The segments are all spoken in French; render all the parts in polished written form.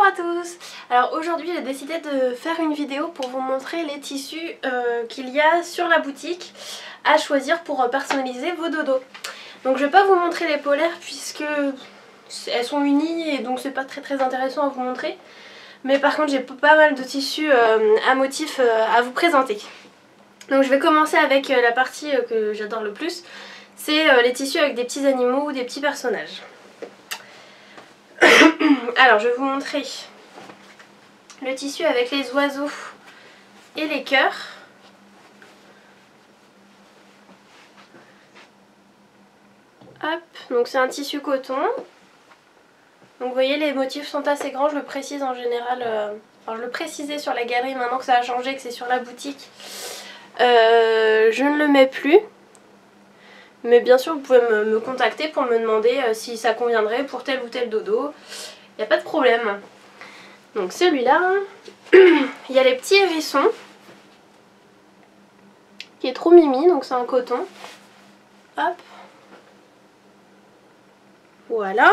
à tous. Alors aujourd'hui j'ai décidé de faire une vidéo pour vous montrer les tissus qu'il y a sur la boutique à choisir pour personnaliser vos dodos. Donc je vais pas vous montrer les polaires puisque elles sont unies et donc c'est pas très intéressant à vous montrer. Mais par contre j'ai pas mal de tissus à motifs à vous présenter. Donc je vais commencer avec la partie que j'adore le plus. C'est les tissus avec des petits animaux ou des petits personnages. Alors je vais vous montrer le tissu avec les oiseaux et les cœurs. Hop, donc c'est un tissu coton. Donc vous voyez les motifs sont assez grands, je le précise en général, enfin je le précisais sur la galerie, maintenant que ça a changé, que c'est sur la boutique, je ne le mets plus. Mais bien sûr vous pouvez me contacter pour me demander si ça conviendrait pour tel ou tel dodo, il n'y a pas de problème. Donc celui-là, il y a les petits hérissons, qui est trop mimi, donc c'est un coton. Hop. Voilà.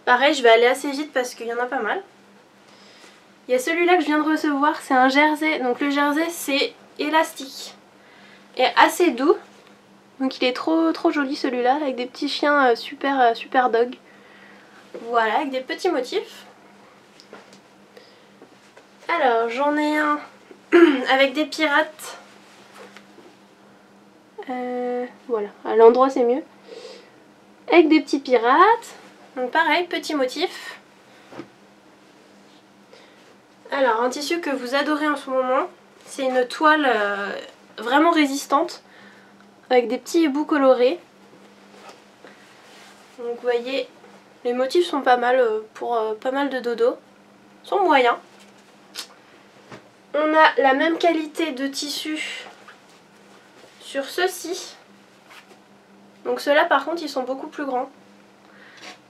Pareil, je vais aller assez vite parce qu'il y en a pas mal. Il y a celui-là que je viens de recevoir, c'est un jersey. Donc le jersey c'est élastique et assez doux. Donc il est trop joli celui-là, avec des petits chiens super dog. Voilà, avec des petits motifs. Alors j'en ai un avec des pirates. Voilà, à l'endroit c'est mieux. Avec des petits pirates. Donc pareil, petit motif. Alors un tissu que vous adorez en ce moment, c'est une toile vraiment résistante avec des petits ébouts colorés. Donc vous voyez, les motifs sont pas mal pour pas mal de dodos. Ils sont moyens. On a la même qualité de tissu sur ceux-ci. Donc ceux-là par contre ils sont beaucoup plus grands.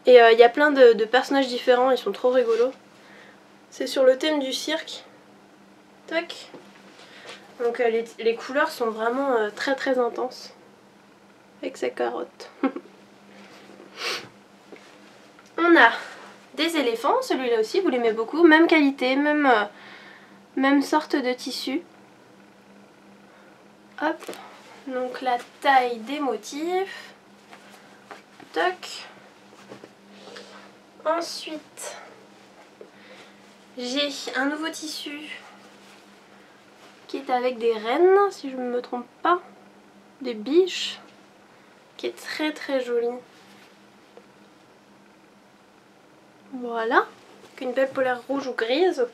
Et il y a plein de personnages différents, ils sont trop rigolos. C'est sur le thème du cirque. Tac. Donc les couleurs sont vraiment très intenses. Avec sa carotte. On a des éléphants, celui-là aussi vous l'aimez beaucoup. Même qualité, même sorte de tissu. Hop. Donc la taille des motifs. Toc. Ensuite, j'ai un nouveau tissu qui est avec des rennes, si je ne me trompe pas. Des biches. Qui est très joli. Voilà. Avec une belle polaire rouge ou grise.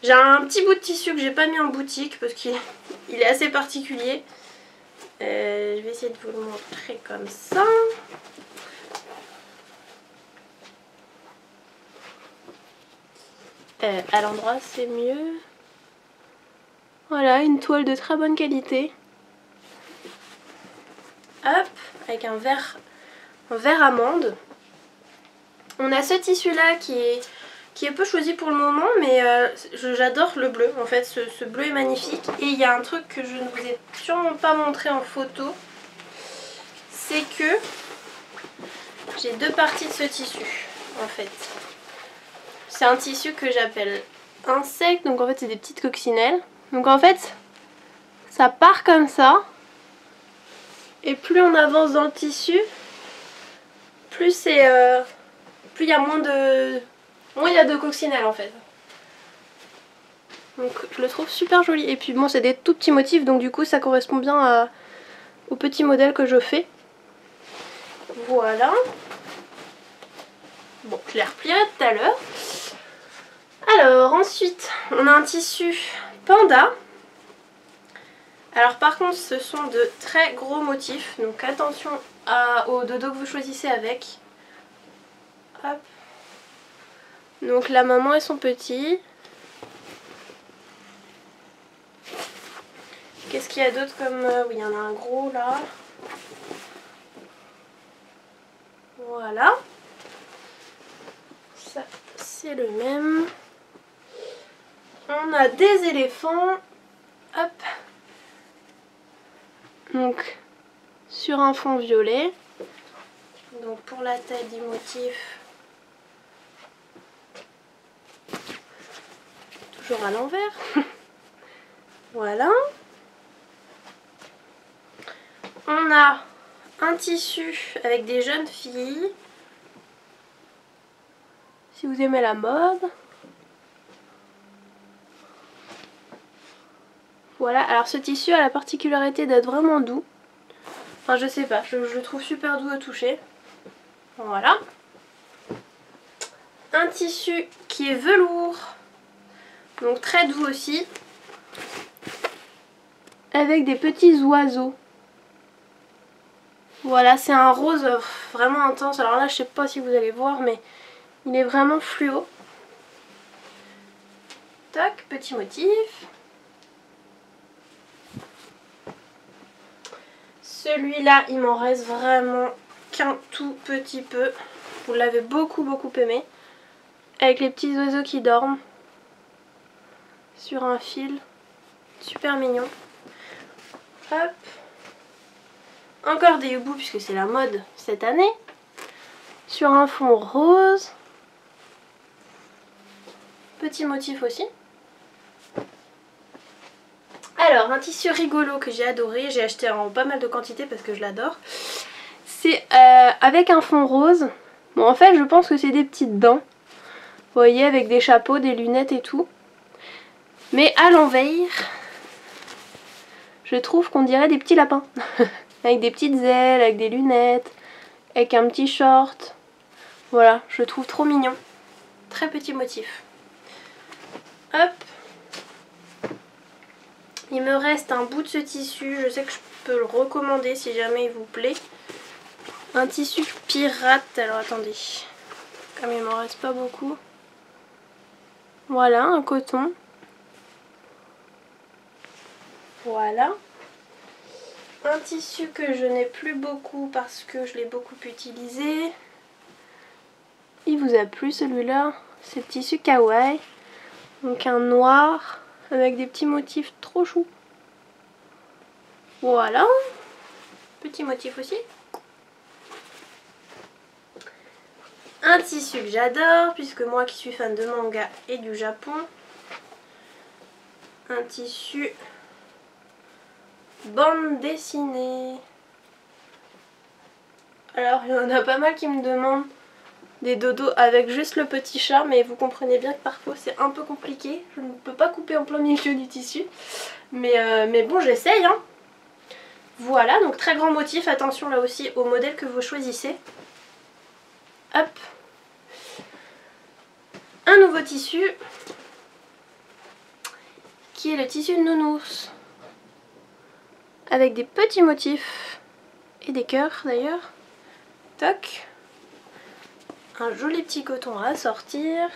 J'ai un petit bout de tissu que j'ai pas mis en boutique parce qu'il est assez particulier. Je vais essayer de vous le montrer comme ça. À l'endroit c'est mieux. Voilà, une toile de très bonne qualité. Hop, avec un vert amande. On a ce tissu là qui est peu choisi pour le moment, mais j'adore le bleu en fait, ce bleu est magnifique. Et il y a un truc que je ne vous ai sûrement pas montré en photo, c'est que j'ai deux parties de ce tissu en fait. C'est un tissu que j'appelle insecte, donc en fait c'est des petites coccinelles. Donc en fait ça part comme ça, et plus on avance dans le tissu, plus il y a moins il y a de coccinelles en fait. Donc je le trouve super joli. Et puis bon, c'est des tout petits motifs, donc du coup ça correspond bien au petit modèle que je fais. Voilà. Bon, je les replierai tout à l'heure. Alors ensuite, on a un tissu panda. Alors par contre, ce sont de très gros motifs, donc attention au dodo que vous choisissez avec. Hop. Donc la maman et son petit. Qu'est-ce qu'il y a d'autre comme... oui, il y en a un gros là. Voilà. Ça, c'est le même. On a des éléphants. Hop. Donc, sur un fond violet. Donc pour la taille du motif, toujours à l'envers. Voilà. On a un tissu avec des jeunes filles. Si vous aimez la mode. Voilà, alors ce tissu a la particularité d'être vraiment doux. Enfin je sais pas, je le trouve super doux au toucher. Voilà. Un tissu qui est velours. Donc très doux aussi. Avec des petits oiseaux. Voilà, c'est un rose vraiment intense. Alors là je sais pas si vous allez voir mais il est vraiment fluo. Tac, petit motif. Celui-là, il m'en reste vraiment qu'un tout petit peu. Vous l'avez beaucoup aimé. Avec les petits oiseaux qui dorment. Sur un fil. Super mignon. Hop. Encore des hiboux puisque c'est la mode cette année. Sur un fond rose. Petit motif aussi. Alors, un tissu rigolo que j'ai adoré, j'ai acheté en pas mal de quantité parce que je l'adore. C'est avec un fond rose. Bon, en fait, je pense que c'est des petites dents. Vous voyez, avec des chapeaux, des lunettes et tout. Mais à l'envers, je trouve qu'on dirait des petits lapins. Avec des petites ailes, avec des lunettes, avec un petit short. Voilà, je le trouve trop mignon. Très petit motif. Hop. Il me reste un bout de ce tissu, je sais que je peux le recommander si jamais il vous plaît. Un tissu pirate, alors attendez, comme il m'en reste pas beaucoup. Voilà, un coton. Voilà. Un tissu que je n'ai plus beaucoup parce que je l'ai beaucoup utilisé. Il vous a plu celui-là? C'est le tissu kawaii. Donc un noir avec des petits motifs trop choux. Voilà. Petit motif aussi. Un tissu que j'adore puisque moi qui suis fan de manga et du Japon. Un tissu bande dessinée. Alors il y en a pas mal qui me demandent des dodos avec juste le petit chat, mais vous comprenez bien que parfois c'est un peu compliqué. Je ne peux pas couper en plein milieu du tissu. Mais bon, j'essaye, hein. Voilà, donc très grand motif. Attention là aussi au modèle que vous choisissez. Hop. Un nouveau tissu qui est le tissu de nounours. Avec des petits motifs et des cœurs d'ailleurs. Toc. Un joli petit coton à sortir.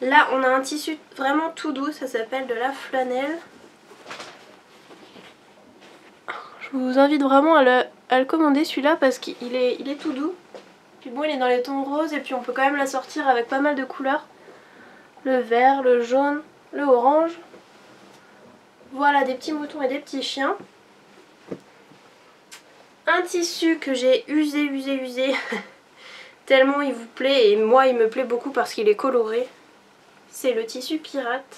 Là on a un tissu vraiment tout doux, ça s'appelle de la flanelle. Je vous invite vraiment à le commander celui-là parce qu'il est tout doux. Puis bon, il est dans les tons roses et puis on peut quand même la sortir avec pas mal de couleurs. Le vert, le jaune, le orange. Voilà, des petits moutons et des petits chiens. Un tissu que j'ai usé tellement il vous plaît et moi il me plaît beaucoup parce qu'il est coloré. C'est le tissu pirate.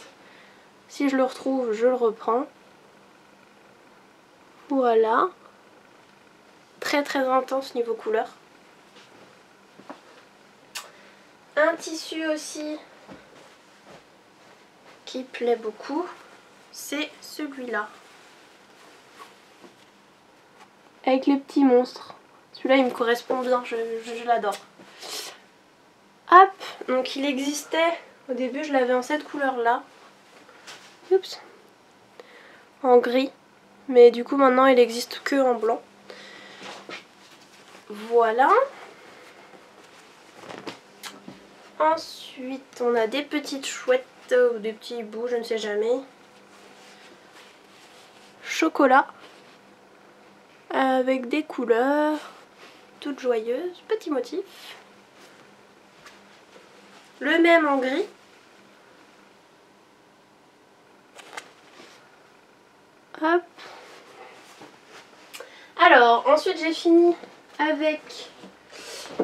Si je le retrouve, je le reprends. Voilà. Très intense niveau couleur. Un tissu aussi qui plaît beaucoup, c'est celui-là. Avec les petits monstres. Celui-là il me correspond bien, je l'adore. Hop, donc il existait, au début je l'avais en cette couleur-là. Oups. En gris. Mais du coup maintenant il existe que en blanc. Voilà. Ensuite on a des petites chouettes ou des petits hiboux, je ne sais jamais. Chocolat. Avec des couleurs toutes joyeuses. Petit motif. Le même en gris. Hop. Alors ensuite j'ai fini avec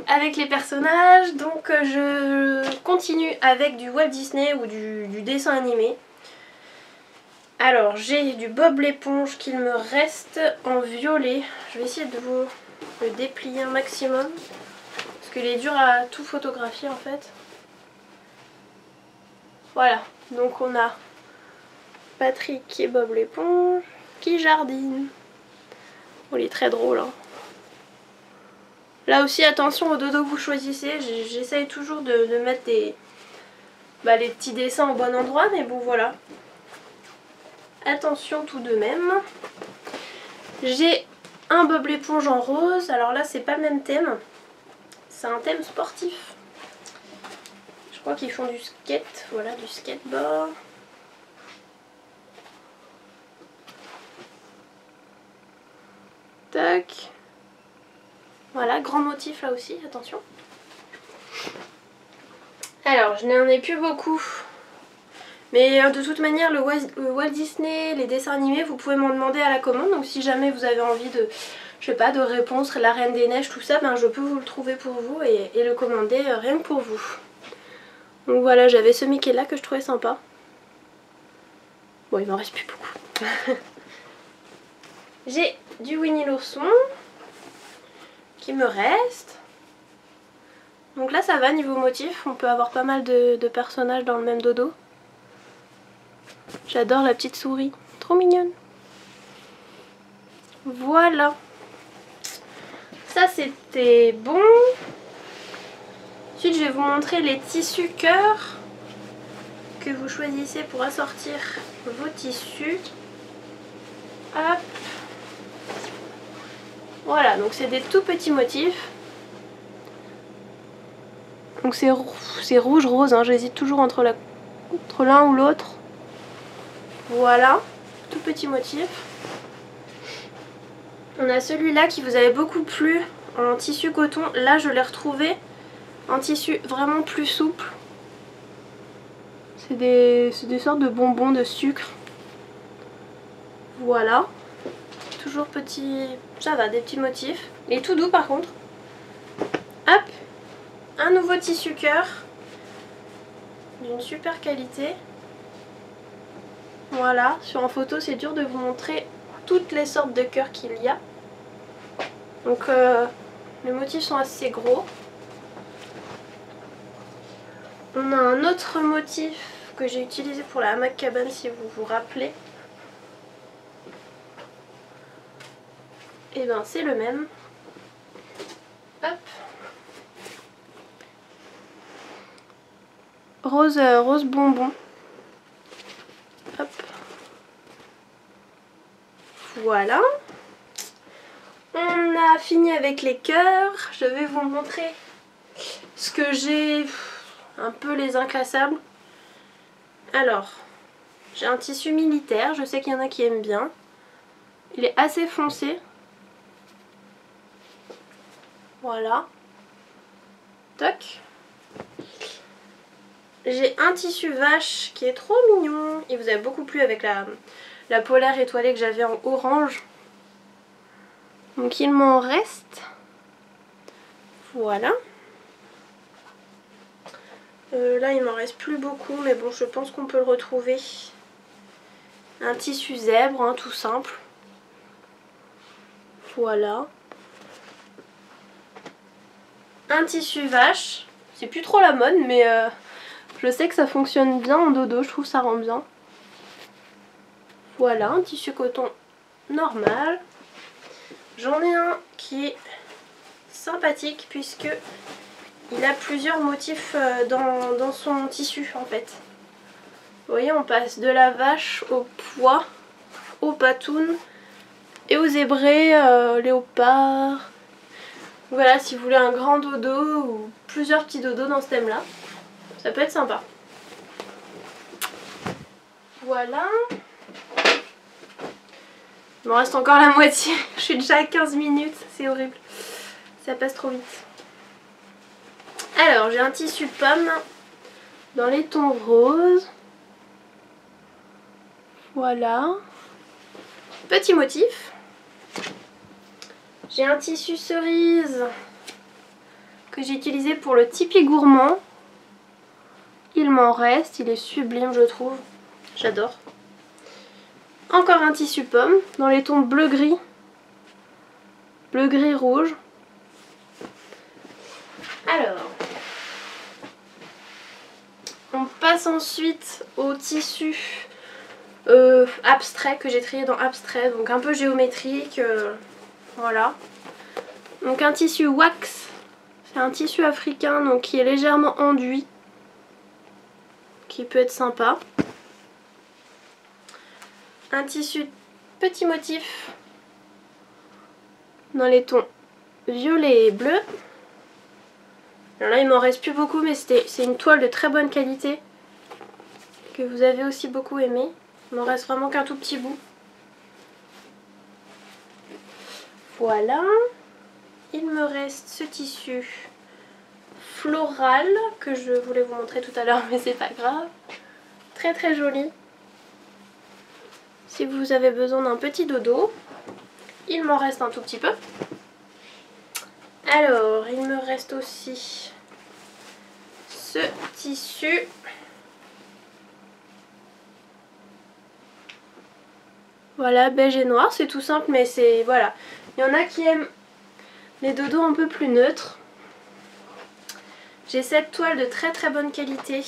avec les personnages. Donc je continue avec du Walt Disney ou du dessin animé. Alors j'ai du Bob l'éponge qu'il me reste en violet. Je vais essayer de vous le déplier un maximum parce qu'il est dur à tout photographier en fait. Voilà, donc on a Patrick et Bob l'éponge qui jardine. Oh, il est très drôle hein. Là aussi attention au dodo que vous choisissez, j'essaye toujours de mettre les petits dessins au bon endroit, mais bon voilà. Attention tout de même. J'ai un Bob l'éponge en rose, alors là c'est pas le même thème, c'est un thème sportif. Je crois qu'ils font du skate, voilà, du skateboard. Tac. Voilà, grand motif là aussi, attention. Alors, je n'en ai plus beaucoup. Mais de toute manière, le Walt Disney, les dessins animés, vous pouvez m'en demander à la commande. Donc si jamais vous avez envie de, je sais pas, de réponse, la Reine des Neiges, tout ça, ben je peux vous le trouver pour vous et le commander rien que pour vous. Donc voilà, j'avais ce Mickey là que je trouvais sympa. Bon, il m'en reste plus beaucoup. J'ai du Winnie l'ourson qui me reste. Donc là ça va niveau motif, on peut avoir pas mal de personnages dans le même dodo. J'adore la petite souris, trop mignonne. Voilà. Ça c'était bon. Ensuite je vais vous montrer les tissus cœur que vous choisissez pour assortir vos tissus. Hop. Voilà, donc c'est des tout petits motifs. Donc c'est rouge, rose, hein. J'hésite toujours entre l'un ou l'autre. Voilà, tout petit motif. On a celui-là qui vous avait beaucoup plu en tissu coton. Là je l'ai retrouvé en tissu vraiment plus souple. C'est des sortes de bonbons de sucre. Voilà. Toujours petit, ça va, des petits motifs. Et tout doux par contre. Hop, un nouveau tissu cœur d'une super qualité. Voilà, sur en photo c'est dur de vous montrer toutes les sortes de cœurs qu'il y a. Donc les motifs sont assez gros. On a un autre motif que j'ai utilisé pour la hamac cabane si vous vous rappelez. Et ben c'est le même. Hop. Rose bonbon. Hop. Voilà. On a fini avec les cœurs. Je vais vous montrer ce que j'ai, un peu les inclassables. Alors, j'ai un tissu militaire. Je sais qu'il y en a qui aiment bien. Il est assez foncé. Voilà. Toc. J'ai un tissu vache qui est trop mignon. Il vous a beaucoup plu avec la polaire étoilée que j'avais en orange. Donc il m'en reste. Voilà. Là il m'en reste plus beaucoup, mais bon je pense qu'on peut le retrouver. Un tissu zèbre, hein, tout simple. Voilà. Un tissu vache. C'est plus trop la mode, mais je sais que ça fonctionne bien en dodo, je trouve que ça rend bien. Voilà, un tissu coton normal. J'en ai un qui est sympathique puisque il a plusieurs motifs dans son tissu en fait. Vous voyez, on passe de la vache au pois, au patoun et au zébré, léopard. Voilà, si vous voulez un grand dodo ou plusieurs petits dodos dans ce thème là, ça peut être sympa. Voilà. Il me reste encore la moitié. Je suis déjà à 15 minutes, c'est horrible. Ça passe trop vite. Alors, j'ai un tissu pomme dans les tons roses. Voilà. Petit motif. J'ai un tissu cerise que j'ai utilisé pour le Tipeee gourmand. Il m'en reste, il est sublime je trouve, j'adore. Encore un tissu pomme dans les tons bleu-gris rouge. Alors, on passe ensuite au tissu abstrait que j'ai trié dans abstrait, donc un peu géométrique, voilà. Donc un tissu wax, c'est un tissu africain donc qui est légèrement enduit, qui peut être sympa. Un tissu petit motif dans les tons violet et bleu. Alors là il m'en reste plus beaucoup mais c'est une toile de très bonne qualité que vous avez aussi beaucoup aimé. Il m'en reste vraiment qu'un tout petit bout. Voilà. Il me reste ce tissu floral que je voulais vous montrer tout à l'heure mais c'est pas grave. Très très joli. Si vous avez besoin d'un petit dodo, il m'en reste un tout petit peu. Alors, il me reste aussi ce tissu. Voilà, beige et noir, c'est tout simple mais c'est... voilà. Il y en a qui aiment les dodos un peu plus neutres. J'ai cette toile de très très bonne qualité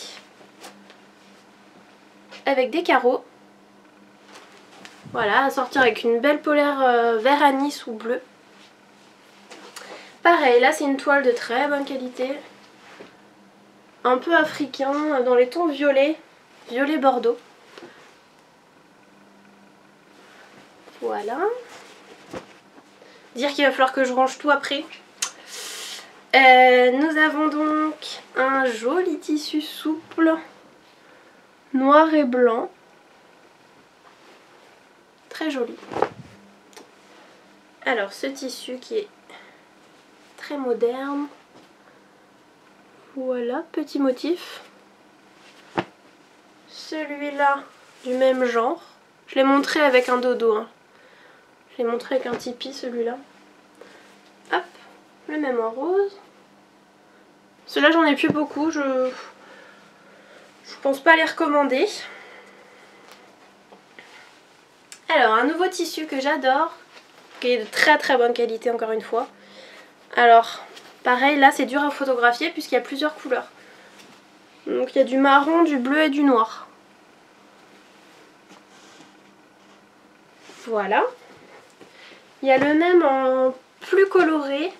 avec des carreaux. Voilà, à sortir avec une belle polaire vert anis ou bleu. Pareil, là c'est une toile de très bonne qualité. Un peu africain, dans les tons violets, violet bordeaux. Voilà. Dire qu'il va falloir que je range tout après. Nous avons donc un joli tissu souple, noir et blanc. Très joli. Alors ce tissu qui est très moderne. Voilà, petit motif. Celui-là du même genre. Je l'ai montré avec un dodo. Hein. Je l'ai montré avec un tipi celui-là. Hop, le même en rose. Ceux-là j'en ai plus beaucoup. Je pense pas les recommander. Alors un nouveau tissu que j'adore, qui est de très très bonne qualité encore une fois. Alors pareil là c'est dur à photographier puisqu'il y a plusieurs couleurs. Donc il y a du marron, du bleu et du noir. Voilà. Il y a le même en plus coloré.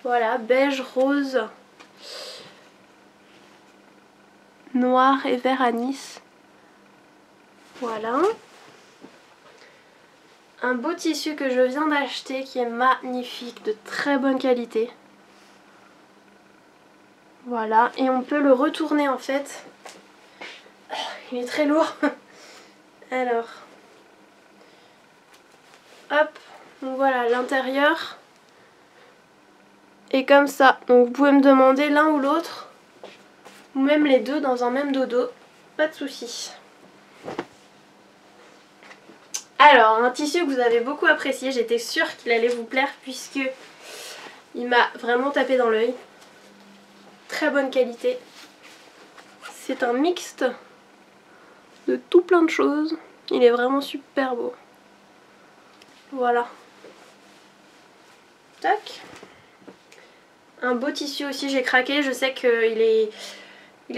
Voilà, beige, rose, noir et vert anis. Voilà. Un beau tissu que je viens d'acheter qui est magnifique, de très bonne qualité. Voilà, et on peut le retourner en fait. Il est très lourd. Alors, hop, donc voilà l'intérieur. Et comme ça, donc vous pouvez me demander l'un ou l'autre, ou même les deux dans un même dodo, pas de souci. Alors, un tissu que vous avez beaucoup apprécié, j'étais sûre qu'il allait vous plaire puisque il m'a vraiment tapé dans l'œil. Très bonne qualité. C'est un mixte de tout plein de choses. Il est vraiment super beau. Voilà. Tac. Un beau tissu aussi, j'ai craqué. Je sais qu'il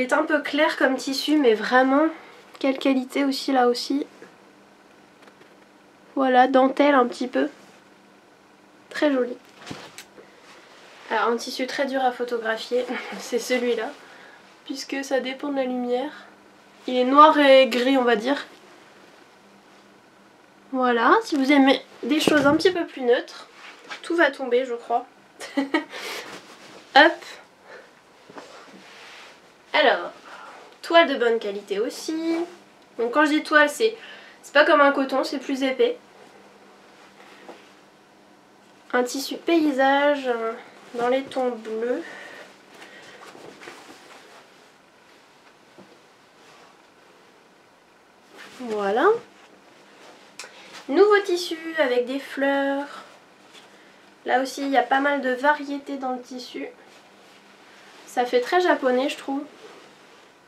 est un peu clair comme tissu, mais vraiment, quelle qualité aussi là aussi. Voilà, dentelle un petit peu. Très joli. Alors un tissu très dur à photographier, c'est celui-là. Puisque ça dépend de la lumière. Il est noir et gris on va dire. Voilà, si vous aimez des choses un petit peu plus neutres, tout va tomber je crois. Hop. Alors, toile de bonne qualité aussi. Donc quand je dis toile, c'est pas comme un coton, c'est plus épais. Un tissu paysage dans les tons bleus. Voilà. Nouveau tissu avec des fleurs. Là aussi il y a pas mal de variétés dans le tissu. Ça fait très japonais je trouve.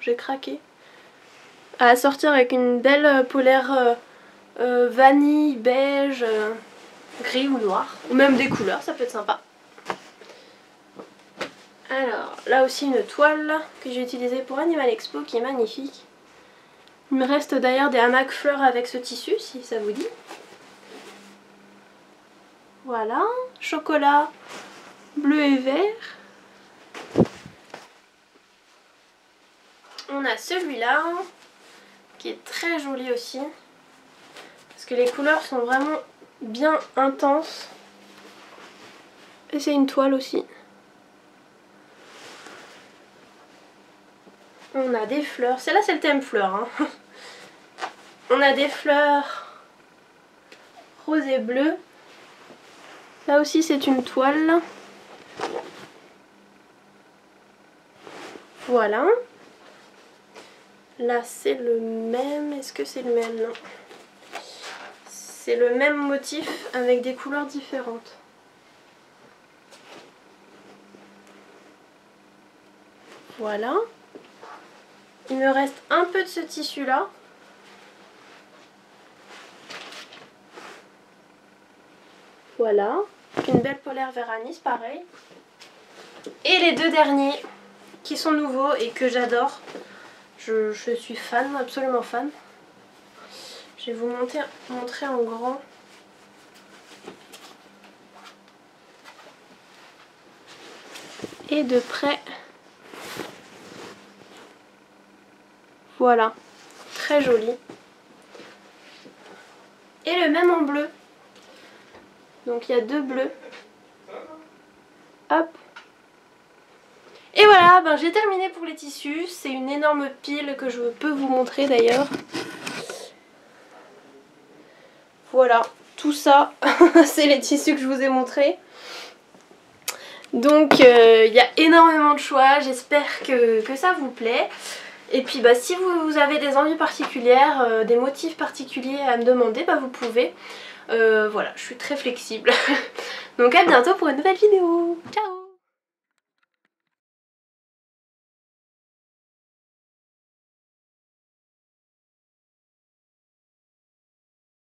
J'ai craqué. À sortir avec une belle polaire vanille, beige, gris ou noir. Ou même des couleurs, ça peut être sympa. Alors là aussi une toile que j'ai utilisée pour Animal Expo qui est magnifique. Il me reste d'ailleurs des hamacs fleurs avec ce tissu si ça vous dit. Voilà, chocolat, bleu et vert. On a celui-là qui est très joli aussi. Parce que les couleurs sont vraiment bien intenses. Et c'est une toile aussi. On a des fleurs. Celle-là c'est le thème fleurs. Hein. On a des fleurs rose et bleu. Là aussi c'est une toile. Voilà. Là c'est le même. Est-ce que c'est le même? Non. C'est le même motif avec des couleurs différentes. Voilà. Il me reste un peu de ce tissu là. Voilà. Une belle polaire vert anis pareil. Et les deux derniers qui sont nouveaux et que j'adore. Je suis fan, absolument fan. Je vais vous montrer en grand. Et de près. Voilà. Très joli. Et le même en bleu. Donc il y a deux bleus. Hop. Et voilà, ben, j'ai terminé pour les tissus. C'est une énorme pile que je peux vous montrer d'ailleurs. Voilà, tout ça, c'est les tissus que je vous ai montrés. Donc il y a énormément de choix, j'espère que ça vous plaît. Et puis bah, si vous avez des envies particulières, des motifs particuliers à me demander, bah, vous pouvez. Voilà, je suis très flexible. Donc à bientôt pour une nouvelle vidéo. Ciao!